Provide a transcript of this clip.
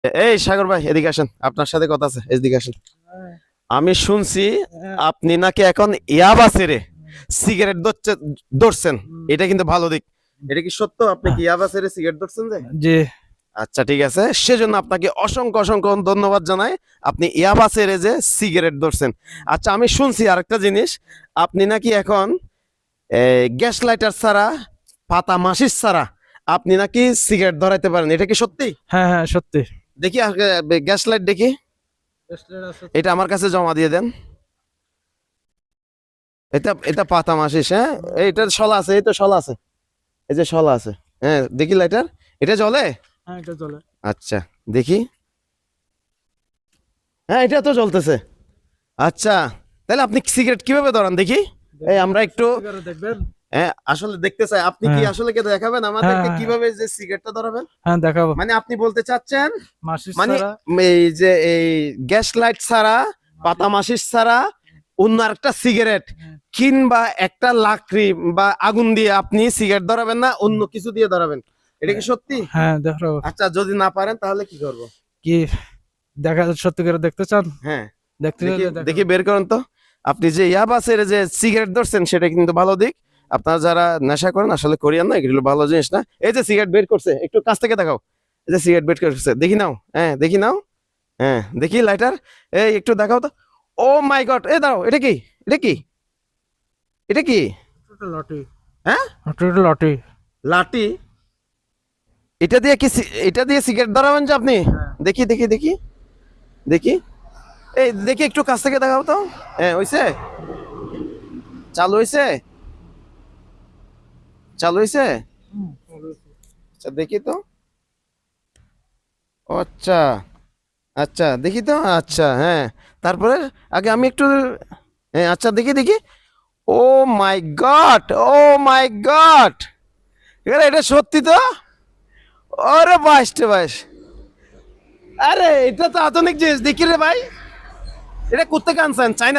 এই সাগর ভাই এদিকে আসেন, আপনার সাথে কথা আছে, এদিকে আসেন। আমি শুনছি আপনি নাকি এখন ইয়াবা ছেড়ে সিগারেট ধরছেন। এটা কিন্তু ভালো দিক। এটা কি সত্য? আপনি কি ইয়াবা ছেড়ে সিগারেট ধরছেন যে? জি। আচ্ছা ঠিক আছে, সেজন্য আপনাকে অসংখ্য অসংখ্য ধন্যবাদ জানাই। আপনি ইয়াবা ছেড়ে যে সিগারেট ধরছেন। আচ্ছা আমি শুনছি আরেকটা জিনিস, আপনি নাকি এখন গ্যাস লাইটার ছাড়া, পাতা মাসিস ছাড়া আপনি নাকি সিগারেট ধরাইতে পারেন। এটা কি সত্যি? হ্যাঁ হ্যাঁ সত্যি। দেখি গ্যাস লাইট দেখি, এটা আমার কাছে জমা দিয়ে দেন। এটা এটা পাতা মাসিস, হ্যাঁ এইটা শলা আছে, এই তো শলা আছে, এই যে শলা আছে। হ্যাঁ দেখি লাইটার, এটা জ্বলে? হ্যাঁ এটা চলে। আচ্ছা দেখি, হ্যাঁ এটা তো জ্বলতেছে। আচ্ছা তাহলে আপনি সিগারেট কিভাবে ধরান দেখি? এই আমরা একটু দেখবেন। হ্যাঁ আসলে দেখতে চাই, আপনি কি হ্যাঁ আসলে কে দেখাবেন আমাদেরকে হ্যাঁ কিভাবে যে সিগারেটটা ধরাবেন? হ্যাঁ দেখাবো। মানে আপনি বলতে চাচ্ছেন মাসির মানে ছাড়া। এই যে এই গ্যাস লাইট ছাড়া, পাতা মাসিস ছাড়া অন্য আরেকটা সিগারেট কিংবা একটা লাকড়ি বা আগুন দিয়ে আপনি সিগারেট ধরাবেন না, অন্য কিছু দিয়ে ধরাবেন। এটা কি সত্যি? হ্যাঁ দেখাবো। আচ্ছা যদি না পারেন তাহলে কি করব? কি দেখা সত্যি করে দেখতে চান? হ্যাঁ দেখতে দেখি চাইলে দেখি দেখাবো। বের করেন তো। আপনি যে ইয়াবাসের যে সিগারেট ধরছেন সেটা কিন্তু ভালো দিক। আপনারা যারা নেশা করেন আসলে করিয়েন না, এগুলো ভালো জিনিস না। এই যে সিগারেট বের করছে, একটু কাছ থেকে দেখাও। এই যে সিগারেট বের করছে, দেখি নাও, হ্যাঁ দেখি নাও, হ্যাঁ দেখি লাইটার, এই একটু দেখাও তো। ও মাই গড, এ দাঁড়াও, এটা কি? এটা কি? এটা কি? এটা লটি। হ্যাঁ এটা লটি। লাঠি? এটা দিয়ে কি এটা দিয়ে সিগারেট ধরাবেন যে আপনি? হ্যাঁ। দেখি দেখি দেখি দেখি, এই দেখি একটু কাছ থেকে দেখাও তো। হ্যাঁ হইছে, চালু হইছে, চালু হইছে। আচ্ছা দেখি তো। ও আচ্ছা, আচ্ছা দেখি তো, আচ্ছা হ্যাঁ। তারপরে আগে আমি একটু, হ্যাঁ আচ্ছা দেখি দেখি। ও মাই গড, ও মাই গড, এটা সত্যি তো? ওরে বাইশ রে বাইশ, আরে এটা তো আধুনিক জিনিস দেখি রে ভাই। এটা কোথেকে আনছেন? চাইনা?